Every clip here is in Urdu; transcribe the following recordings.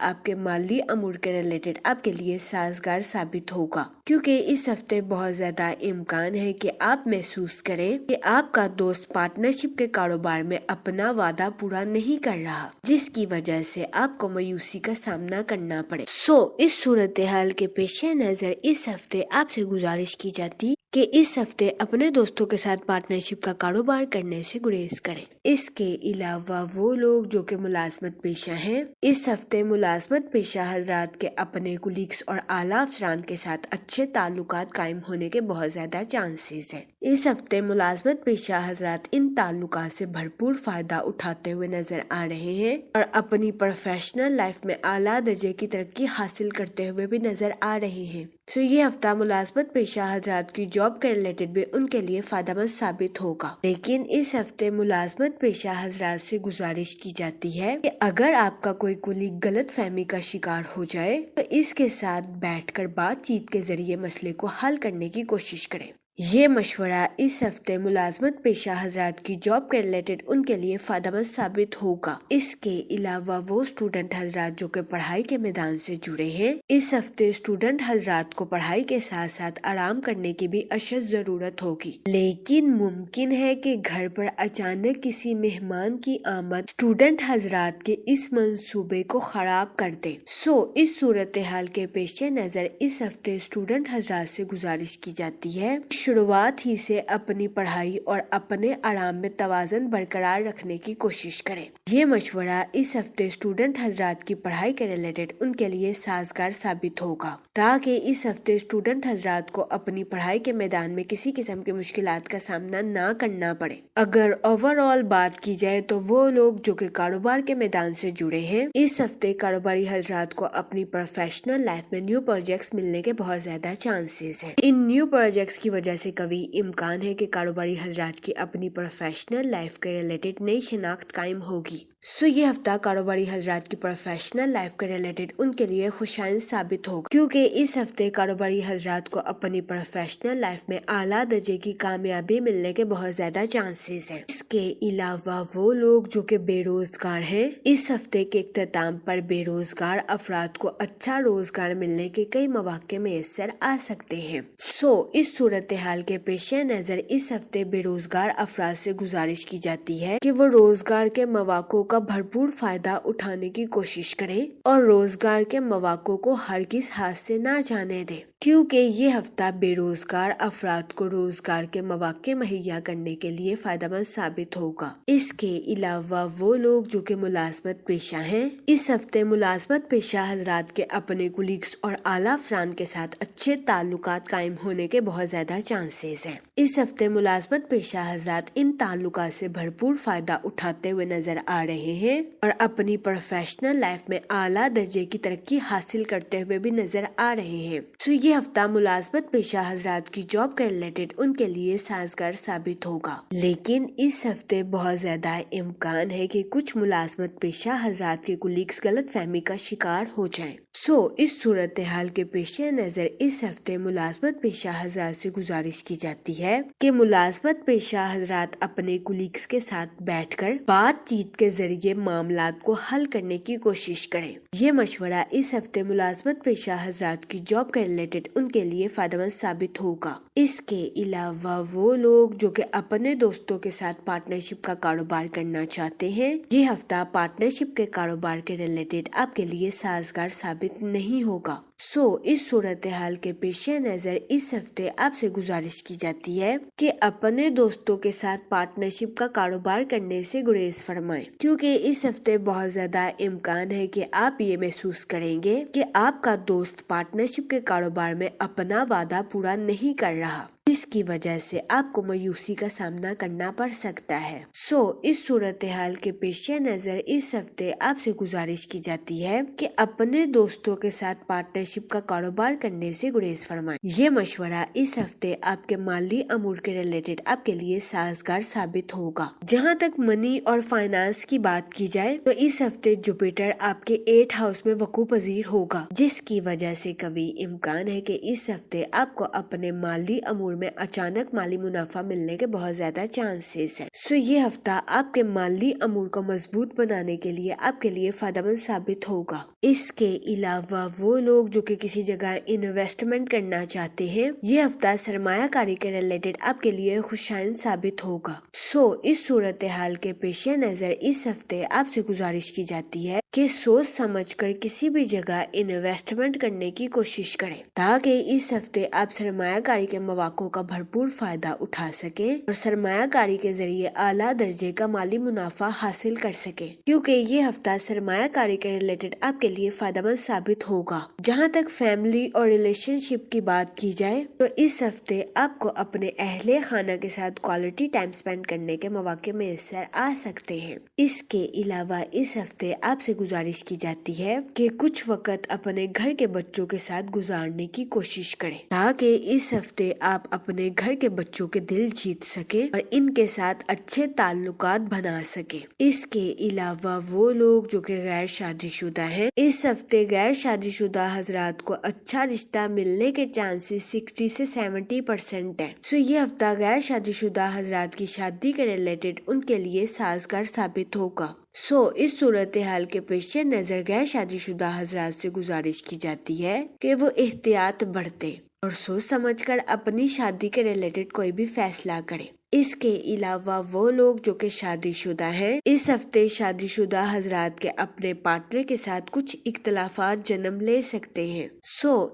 آپ کے مالی امور کے ریلیٹڈ آپ کے لیے سازگار ثابت ہوگا، کیونکہ اس ہفتے بہت زیادہ امکان ہے کہ آپ محسوس کریں کہ آپ کا دوست پارٹنرشپ کے کاروبار میں اپنا وعدہ پورا نہیں کر رہا، جس کی وجہ سے آپ کو مایوسی کا سامنا کرنا پڑے۔ اس صورتحال کے پیش نظر اس ہفتے آپ سے گزارش کی جاتی کہ اس ہفتے اپنے دوستوں کے ساتھ پارٹنرشپ کا کاروبار کرنے سے گریز کریں۔ اس کے علاوہ وہ لوگ جو کہ ملازمت پیشہ ہیں، اس ہفتے ملازمت پیشہ حضرات کے اپنے کولیگز اور اعلیٰ افسران کے ساتھ اچھے تعلقات قائم ہونے کے بہت زیادہ چانسز ہیں۔ اس ہفتے ملازمت پیشہ حضرات ان تعلقات سے بھرپور فائدہ اٹھاتے ہوئے نظر آ رہے ہیں اور اپنی پروفیشنل لائف میں اعلیٰ درجے کی ترقی حاصل کرتے ہوئے بھی نظر آ رہے ہیں۔ یہ ہفتہ ملازمت پیشہ حضرات کی جاب کے ریلیٹڈ بھی ان کے لیے فائدہ مند ثابت ہوگا، لیکن اس ہفتے ملازمت پیشہ حضرات سے گزارش کی جاتی ہے کہ اگر آپ کا کوئی کولیگ غلط فہمی کا شکار ہو جائے تو اس کے ساتھ بیٹھ کر بات چیت کے ذریعے مسئلے کو حل کرنے کی کوشش کریں۔ یہ مشورہ اس ہفتے ملازمت پیشہ حضرات کی جاب کے ریلیٹڈ ان کے لیے فائدہ مند ثابت ہوگا۔ اس کے علاوہ وہ اسٹوڈنٹ حضرات جو کہ پڑھائی کے میدان سے جڑے ہیں، اس ہفتے اسٹوڈنٹ حضرات کو پڑھائی کے ساتھ ساتھ آرام کرنے کی بھی اشد ضرورت ہوگی، لیکن ممکن ہے کہ گھر پر اچانک کسی مہمان کی آمد اسٹوڈنٹ حضرات کے اس منصوبے کو خراب کر دے۔ اس صورتحال کے پیش نظر اس ہفتے اسٹوڈنٹ حضرات سے گزارش کی جاتی ہے شروعات ہی سے اپنی پڑھائی اور اپنے آرام میں توازن برقرار رکھنے کی کوشش کریں۔ یہ مشورہ اس ہفتے اسٹوڈنٹ حضرات کی پڑھائی کے ریلیٹڈ ان کے لیے سازگار ثابت ہوگا، تاکہ اس ہفتے اسٹوڈنٹ حضرات کو اپنی پڑھائی کے میدان میں کسی قسم کی مشکلات کا سامنا نہ کرنا پڑے۔ اگر اوور آل بات کی جائے تو وہ لوگ جو کہ کاروبار کے میدان سے جڑے ہیں، اس ہفتے کاروباری حضرات کو اپنی پروفیشنل لائف میں نیو پروجیکٹس ملنے کے بہت زیادہ چانسز ہیں۔ ان نیو پروجیکٹس کی وجہ سے کبھی امکان ہے کہ کاروباری حضرات کی اپنی پروفیشنل لائف کے ریلیٹڈ نئی شناخت قائم ہوگی۔ یہ ہفتہ کاروباری حضرات کی پروفیشنل لائف کے ریلیٹڈ ان کے لیے خوشائن ثابت ہوگا، کیونکہ اس ہفتے کاروباری حضرات کو اپنی پروفیشنل لائف میں اعلیٰ درجے کی کامیابی ملنے کے بہت زیادہ چانسز ہیں۔ اس کے علاوہ وہ لوگ جو کہ بے روزگار ہیں، اس ہفتے کے اختتام پر بے روزگار افراد کو اچھا روزگار ملنے کے کئی مواقع میسر آ سکتے ہیں۔ اس صورتحال کے پیش نظر اس ہفتے بے روزگار افراد سے گزارش کی جاتی ہے کہ وہ روزگار کے مواقع کا بھرپور فائدہ اٹھانے کی کوشش کریں اور روزگار کے مواقع کو ہرگز ہاتھ سے نہ جانے دیں، کیونکہ یہ ہفتہ بے روزگار افراد کو روزگار کے مواقع مہیا کرنے کے لیے فائدہ مند ثابت ہوگا۔ اس کے علاوہ وہ لوگ جو کہ ملازمت پیشہ ہیں، اس ہفتے ملازمت پیشہ حضرات کے اپنے کولیگز اور اعلیٰ افسران کے ساتھ اچھے تعلقات قائم ہونے کے بہت زیادہ چانسز ہیں۔ اس ہفتے ملازمت پیشہ حضرات ان تعلقات سے بھرپور فائدہ اٹھاتے ہوئے نظر آ رہے ہیں اور اپنی پروفیشنل لائف میں اعلیٰ درجے کی ترقی حاصل کرتے ہوئے بھی نظر آ رہے ہیں۔ یہ ہفتہ ملازمت پیشہ حضرات کی جاب کے ریلیٹڈ ان کے لیے سازگار ثابت ہوگا، لیکن اس ہفتے بہت زیادہ امکان ہے کہ کچھ ملازمت پیشہ حضرات کے کولیگز غلط فہمی کا شکار ہو جائیں۔ اس صورتحال کے پیش نظر اس ہفتے ملازمت پیشہ حضرات سے گزارش کی جاتی ہے کہ ملازمت پیشہ حضرات اپنے کولیگز کے ساتھ بیٹھ کر بات چیت کے ذریعے معاملات کو حل کرنے کی کوشش کریں۔ یہ مشورہ اس ہفتے ملازمت پیشہ حضرات کی جاب کے ریلیٹڈ ان کے لیے فائدہ مند ثابت ہوگا۔ اس کے علاوہ وہ لوگ جو کہ اپنے دوستوں کے ساتھ پارٹنرشپ کا کاروبار کرنا چاہتے ہیں، یہ ہفتہ پارٹنرشپ کے کاروبار کے ریلیٹڈ آپ کے لیے سازگار ثابت نہیں ہوگا۔ اس صورتحال کے پیش نظر اس ہفتے آپ سے گزارش کی جاتی ہے کہ اپنے دوستوں کے ساتھ پارٹنرشپ کا کاروبار کرنے سے گریز فرمائیں، کیونکہ اس ہفتے بہت زیادہ امکان ہے کہ آپ یہ محسوس کریں گے کہ آپ کا دوست پارٹنرشپ کے کاروبار میں اپنا وعدہ پورا نہیں کر رہا، جس کی وجہ سے آپ کو مایوسی کا سامنا کرنا پڑ سکتا ہے۔ اس صورتحال کے پیش نظر اس ہفتے آپ سے گزارش کی جاتی ہے کہ اپنے دوستوں کے ساتھ پارٹنرشپ کا کاروبار کرنے سے گریز فرمائیں۔ یہ مشورہ اس ہفتے آپ کے مالی امور کے ریلیٹڈ آپ کے لیے سازگار ثابت ہوگا۔ جہاں تک منی اور فائنانس کی بات کی جائے تو اس ہفتے جوپیٹر آپ کے 8th ہاؤس میں وقوع پذیر ہوگا، جس کی وجہ سے کبھی امکان ہے کہ اس ہفتے آپ کو اپنے مالی امور میں اچانک مالی منافع ملنے کے بہت زیادہ چانسز ہیں۔ یہ ہفتہ آپ کے مالی امور کو مضبوط بنانے کے لیے آپ کے لیے فائدہ مند ثابت ہوگا۔ اس کے علاوہ وہ لوگ جو کہ کسی جگہ انویسٹمنٹ کرنا چاہتے ہیں، یہ ہفتہ سرمایہ کاری کے ریلیٹڈ آپ کے لیے خوشائن ثابت ہوگا۔ اس صورتحال کے پیش نظر اس ہفتے آپ سے گزارش کی جاتی ہے کہ سوچ سمجھ کر کسی بھی جگہ انویسٹمنٹ کرنے کی کوشش کریں تاکہ اس ہفتے آپ سرمایہ کاری کے مواقع کا بھرپور فائدہ اٹھا سکیں اور سرمایہ کاری کے ذریعے اعلیٰ درجے کا مالی منافع حاصل کر سکیں، کیونکہ یہ ہفتہ سرمایہ کاری کے ریلیٹڈ آپ کے لیے فائدہ مند ثابت ہوگا۔ جہاں تک فیملی اور ریلیشن شپ کی بات کی جائے تو اس ہفتے آپ کو اپنے اہل خانہ کے ساتھ کوالٹی ٹائم سپینڈ کرنے کے مواقع میسر آ سکتے ہیں۔ اس کے علاوہ اس ہفتے آپ سے گزارش کی جاتی ہے کہ کچھ وقت اپنے گھر کے بچوں کے ساتھ گزارنے کی کوشش کریں تاکہ اس ہفتے آپ اپنے گھر کے بچوں کے دل جیت سکیں اور ان کے ساتھ اچھے تعلقات بنا سکیں۔ اس کے علاوہ وہ لوگ جو کہ غیر شادی شدہ ہیں، اس ہفتے غیر شادی شدہ حضرات کو اچھا رشتہ ملنے کے چانسز 60 سے 70% ہیں۔ یہ ہفتہ غیر شادی شدہ حضرات کی شادی کے ریلیٹڈ ان کے لیے سازگار ثابت ہوگا۔ اس صورتحال کے پیش نظر غیر شادی شدہ حضرات سے گزارش کی جاتی ہے کہ وہ احتیاط برتیں اور سوچ سمجھ کر اپنی شادی کے ریلیٹڈ کوئی بھی فیصلہ کریں۔ اس کے علاوہ وہ لوگ جو کہ شادی شدہ ہیں، اس ہفتے شادی شدہ حضرات کے اپنے پارٹنر کے ساتھ کچھ اختلافات جنم لے سکتے ہیں۔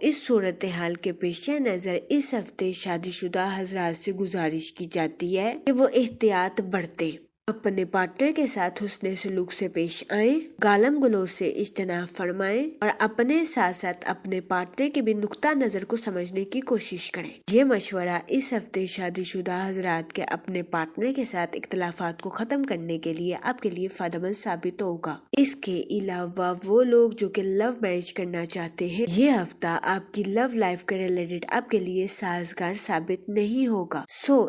اس صورتحال کے پیش نظر اس ہفتے شادی شدہ حضرات سے گزارش کی جاتی ہے کہ وہ احتیاط برتیں، اپنے پارٹنر کے ساتھ حسن سلوک سے پیش آئیں، گالم گلوچ سے اجتناب فرمائیں اور اپنے ساتھ ساتھ اپنے پارٹنر کے بھی نقطہ نظر کو سمجھنے کی کوشش کریں۔ یہ مشورہ اس ہفتے شادی شدہ حضرات کے اپنے پارٹنر کے ساتھ اختلافات کو ختم کرنے کے لیے آپ کے لیے فائدہ مند ثابت ہوگا۔ اس کے علاوہ وہ لوگ جو کہ لو میرج کرنا چاہتے ہیں، یہ ہفتہ آپ کی لو لائف کے ریلیٹڈ آپ کے لیے سازگار ثابت نہیں ہوگا۔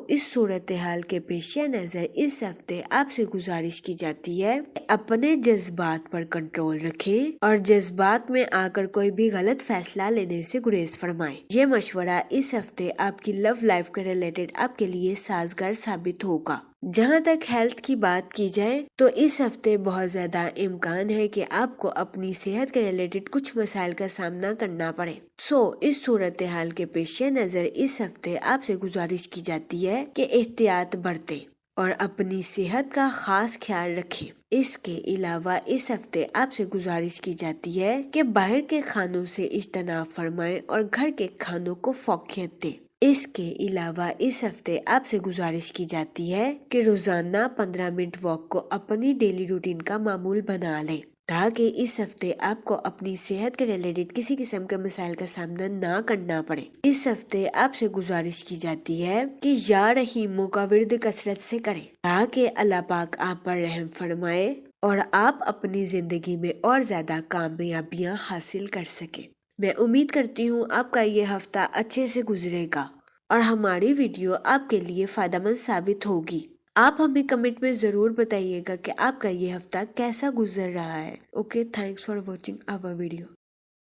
اس صورتحال کے پیش نظر اس ہفتے آپ سے گزارش کی جاتی ہے کہ اپنے جذبات پر کنٹرول رکھیں اور جذبات میں آ کر کوئی بھی غلط فیصلہ لینے سے گریز فرمائیں۔ یہ مشورہ اس ہفتے آپ کی لو لائف کے ریلیٹڈ آپ کے لیے سازگار ثابت ہوگا۔ جہاں تک ہیلتھ کی بات کی جائے تو اس ہفتے بہت زیادہ امکان ہے کہ آپ کو اپنی صحت کے ریلیٹڈ کچھ مسائل کا سامنا کرنا پڑے۔ اس صورتحال کے پیش نظر اس ہفتے آپ سے گزارش کی جاتی ہے کہ احتیاط برتیں اور اپنی صحت کا خاص خیال رکھیں۔ اس کے علاوہ اس ہفتے آپ سے گزارش کی جاتی ہے کہ باہر کے کھانوں سے اجتناب فرمائیں اور گھر کے کھانوں کو فوقیت دیں۔ اس کے علاوہ اس ہفتے آپ سے گزارش کی جاتی ہے کہ روزانہ 15 منٹ واک کو اپنی ڈیلی روٹین کا معمول بنا لیں تاکہ اس ہفتے آپ کو اپنی صحت کے ریلیٹڈ کسی قسم کے مسائل کا سامنا نہ کرنا پڑے۔ اس ہفتے آپ سے گزارش کی جاتی ہے کہ یا رحیموں کا ورد کثرت سے کریں تاکہ اللہ پاک آپ پر رحم فرمائے اور آپ اپنی زندگی میں اور زیادہ کامیابیاں حاصل کر سکیں۔ میں امید کرتی ہوں آپ کا یہ ہفتہ اچھے سے گزرے گا اور ہماری ویڈیو آپ کے لیے فائدہ مند ثابت ہوگی۔ آپ ہمیں کمنٹ میں ضرور بتائیے گا کہ آپ کا یہ ہفتہ کیسا گزر رہا ہے۔ Okay, thanks for watching our video.